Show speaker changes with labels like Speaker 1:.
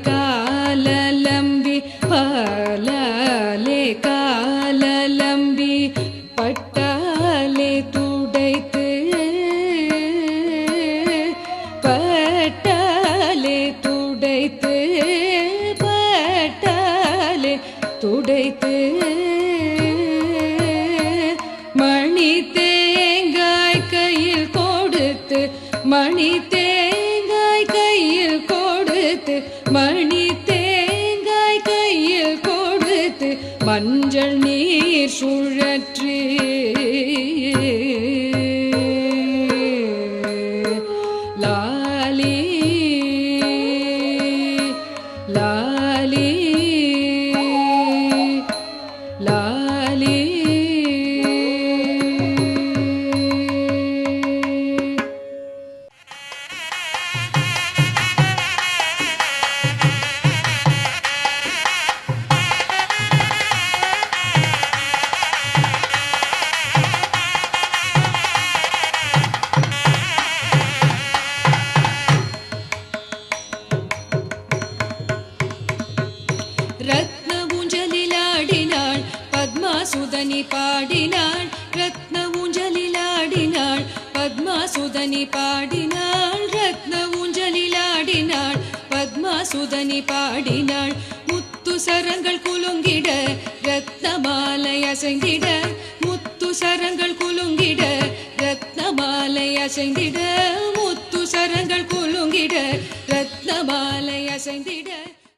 Speaker 1: காலலம்பி பாலாலே காலலம்பி பட்டாலே துடைத்து பட்டாலே துடைத்து பட்டாலே துடைத்து மணி தேங்காய் கையில் கொடுத்து மணி தேங்காய் கையில் கொடுத்து மணி தேங்காய் கையில் கொடுத்து மஞ்சள் நீர் சுழற்றி லாலி லாலி லாலி ரத்ன ஊஞ்சலிலாடினாள் பத்மாசுதனி பாடினாள் ரத்ன ஊஞ்சலிலாடினாள் பத்மாசுதனி பாடினாள் ரத்ன ஊஞ்சலிலாடினாள் பத்மாசுதனி பாடினாள் முத்து சரங்கள் குலுங்கிட ரத்ன மாலை அசைந்திட